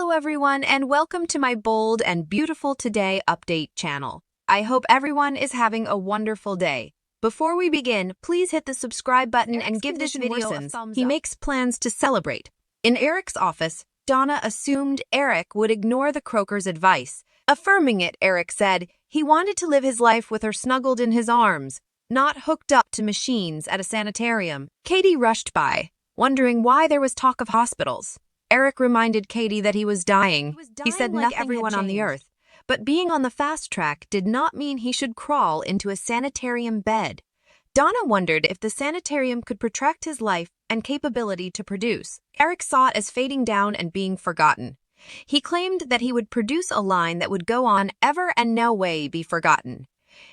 Hello everyone and welcome to my bold and beautiful today update channel. I hope everyone is having a wonderful day. Before we begin, please hit the subscribe button and give this video a thumbs up. He makes plans to celebrate. In Eric's office, Donna assumed Eric would ignore the Croaker's advice. Affirming it, Eric said he wanted to live his life with her snuggled in his arms, not hooked up to machines at a sanitarium. Katie rushed by, wondering why there was talk of hospitals. Eric reminded Katie that he was dying. He said like nothing everyone on the earth. But being on the fast track did not mean he should crawl into a sanitarium bed. Donna wondered if the sanitarium could protract his life and capability to produce. Eric saw it as fading down and being forgotten. He claimed that he would produce a line that would go on ever and no way be forgotten.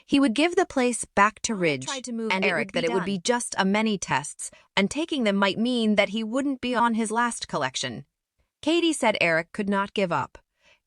He would give the place back to Ridge and Eric that it would be just a many tests, and taking them might mean that he wouldn't be on his last collection. Katie said Eric could not give up.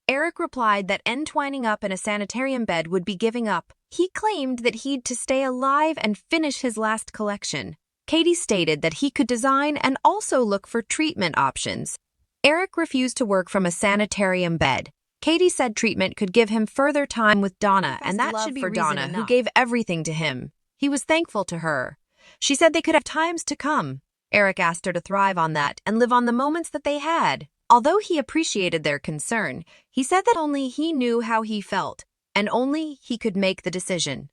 Eric replied that entwining up in a sanitarium bed would be giving up. He claimed that he'd to stay alive and finish his last collection. Katie stated that he could design and also look for treatment options. Eric refused to work from a sanitarium bed. Katie said treatment could give him further time with Donna, and that should be for Donna, who gave everything to him. He was thankful to her. She said they could have times to come. Eric asked her to thrive on that and live on the moments that they had. Although he appreciated their concern, he said that only he knew how he felt, and only he could make the decision.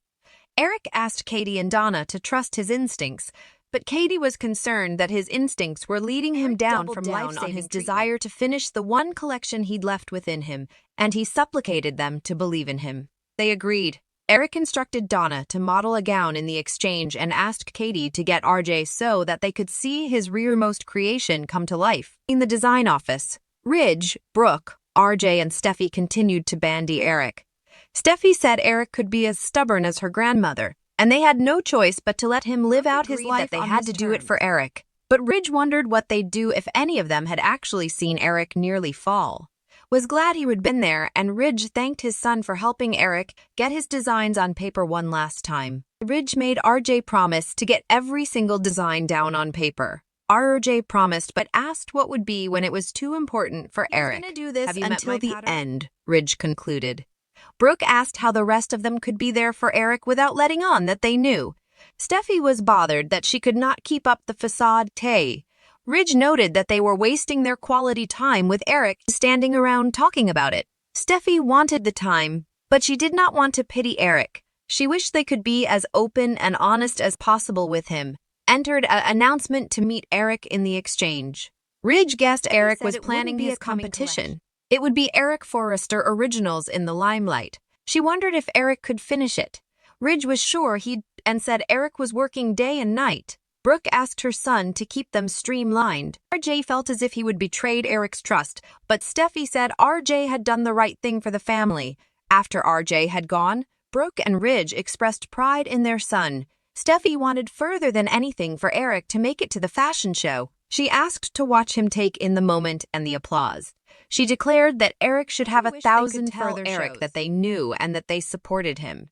Eric asked Katie and Donna to trust his instincts, but Katie was concerned that his instincts were leading him down from life on his desire to finish the one collection he'd left within him, and he supplicated them to believe in him. They agreed. Eric instructed Donna to model a gown in the exchange and asked Katie to get RJ so that they could see his rearmost creation come to life. In the design office, Ridge, Brooke, RJ, and Steffi continued to bandy Eric. Steffi said Eric could be as stubborn as her grandmother, and they had no choice but to let him live out his life. They had to do it for Eric. But Ridge wondered what they'd do if any of them had actually seen Eric nearly fall. Was glad he had been there, and Ridge thanked his son for helping Eric get his designs on paper one last time. Ridge made RJ promise to get every single design down on paper. RJ promised but asked what would be when it was too important for Eric. Gonna do this Until the end, Ridge concluded. Brooke asked how the rest of them could be there for Eric without letting on that they knew. Steffi was bothered that she could not keep up the facade. Ridge noted that they were wasting their quality time with Eric standing around talking about it. Steffi wanted the time, but she did not want to pity Eric. She wished they could be as open and honest as possible with him. Entered an announcement to meet Eric in the exchange. Ridge guessed Eric was planning his competition. It would be Eric Forrester Originals in the limelight. She wondered if Eric could finish it. Ridge was sure he'd and said Eric was working day and night. Brooke asked her son to keep them streamlined. RJ felt as if he would betrayed Eric's trust, but Steffi said RJ had done the right thing for the family. After RJ had gone, Brooke and Ridge expressed pride in their son. Steffi wanted further than anything for Eric to make it to the fashion show. She asked to watch him take in the moment and the applause. She declared that Eric should have 1,000 further Eric that they knew and that they supported him.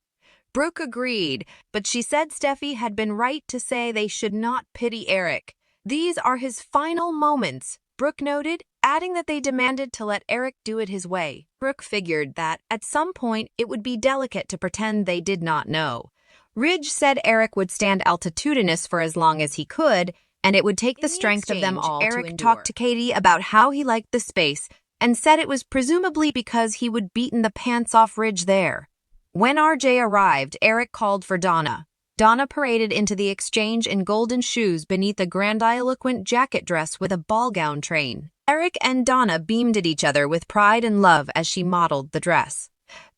Brooke agreed, but she said Steffi had been right to say they should not pity Eric. These are his final moments, Brooke noted, adding that they demanded to let Eric do it his way. Brooke figured that, at some point, it would be delicate to pretend they did not know. Ridge said Eric would stand altitudinous for as long as he could, and it would take the strength of them all. Eric talked to Katie about how he liked the space and said it was presumably because he would beaten the pants off Ridge there. When RJ arrived, Eric called for Donna. Donna paraded into the exchange in golden shoes beneath a grandiloquent jacket dress with a ball gown train. Eric and Donna beamed at each other with pride and love as she modeled the dress.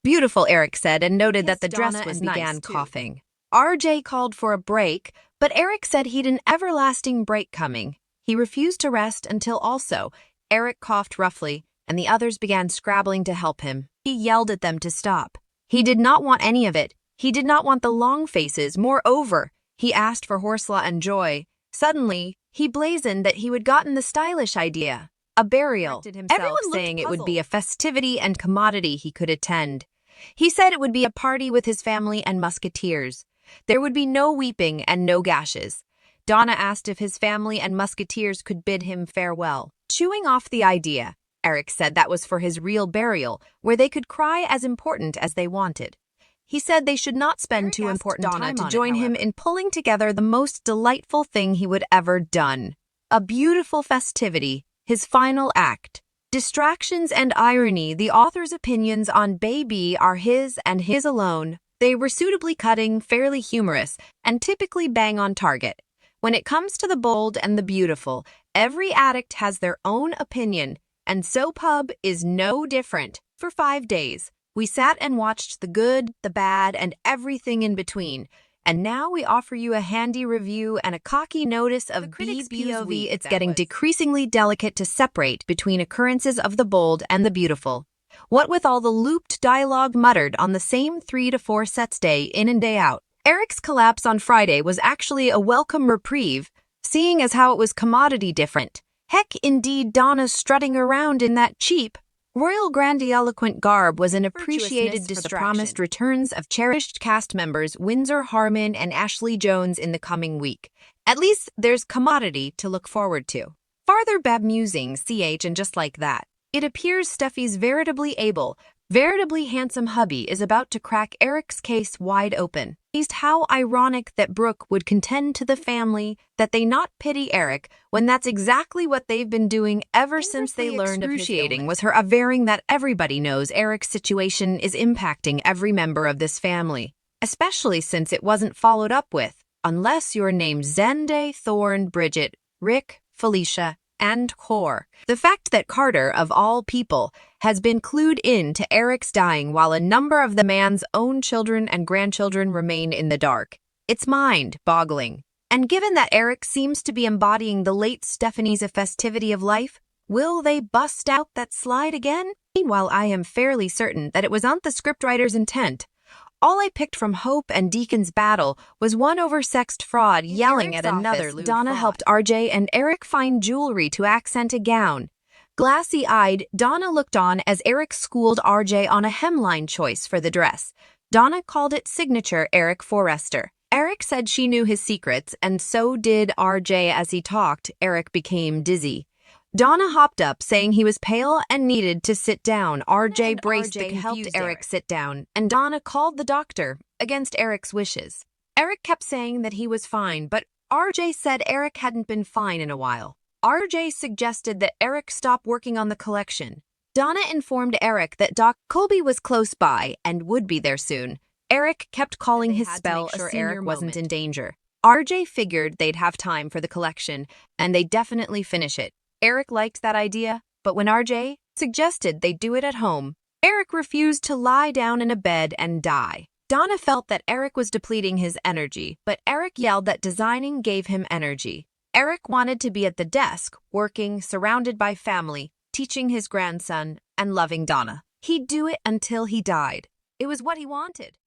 Beautiful, Eric said, and noted that the dress was began coughing. RJ called for a break, but Eric said he'd an everlasting break coming. He refused to rest until also Eric coughed roughly, and the others began scrabbling to help him. He yelled at them to stop. He did not want any of it. He did not want the long faces. Moreover, he asked for Horsla and Joy. Suddenly, he blazoned that he had gotten the stylish idea. A burial. Everyone saying it would be a festivity and commodity he could attend. He said it would be a party with his family and musketeers. There would be no weeping and no gashes. Donna asked if his family and musketeers could bid him farewell. Chewing off the idea, Eric said that was for his real burial, where they could cry as important as they wanted. He said they should not spend too important time to join him in pulling together the most delightful thing he would ever done. A beautiful festivity, his final act. Distractions and irony, the author's opinions on Baby are his and his alone. They were suitably cutting, fairly humorous, and typically bang on target. When it comes to the bold and the beautiful, every addict has their own opinion, and So Pub is no different. For 5 days, we sat and watched the good, the bad, and everything in between. And now we offer you a handy review and a cocky notice of B's POV. It's getting decreasingly delicate to separate between occurrences of the bold and the beautiful. What with all the looped dialogue muttered on the same 3 to 4 sets day in and day out. Eric's collapse on Friday was actually a welcome reprieve, seeing as how it was commodity different. Heck, indeed, Donna's strutting around in that cheap, royal grandiloquent garb was an appreciated distraction for the promised returns of cherished cast members Windsor Harmon and Ashley Jones in the coming week. At least there's commodity to look forward to. Farther Beb musings, CH, and just like that. It appears Steffi's veritably handsome hubby is about to crack Eric's case wide open. How ironic that Brooke would contend to the family that they not pity Eric when that's exactly what they've been doing ever since they learned of his illness. Was her averring that everybody knows Eric's situation is impacting every member of this family, especially since it wasn't followed up with, unless you're named Zende, Thorne, Bridget, Rick, Felicia, and Core. The fact that Carter, of all people, has been clued in to Eric's dying while a number of the man's own children and grandchildren remain in the dark. It's mind-boggling. And given that Eric seems to be embodying the late Stephanie's festivity of life, will they bust out that slide again? Meanwhile, I am fairly certain that it was not the scriptwriter's intent. All I picked from Hope and Deacon's battle was one oversexed fraud yelling at another. Donna helped RJ and Eric find jewelry to accent a gown. Glassy-eyed, Donna looked on as Eric schooled RJ on a hemline choice for the dress. Donna called it signature Eric Forrester. Eric said she knew his secrets, and so did RJ. As he talked, Eric became dizzy. Donna hopped up, saying he was pale and needed to sit down. RJ braced the helped Eric sit down, and Donna called the doctor, against Eric's wishes. Eric kept saying that he was fine, but RJ said Eric hadn't been fine in a while. RJ suggested that Eric stop working on the collection. Donna informed Eric that Doc Colby was close by and would be there soon. Eric kept calling his spell sure Eric wasn't in danger. RJ figured they'd have time for the collection, and they'd definitely finish it. Eric liked that idea, but when RJ suggested they do it at home, Eric refused to lie down in a bed and die. Donna felt that Eric was depleting his energy, but Eric yelled that designing gave him energy. Eric wanted to be at the desk, working, surrounded by family, teaching his grandson, and loving Donna. He'd do it until he died. It was what he wanted.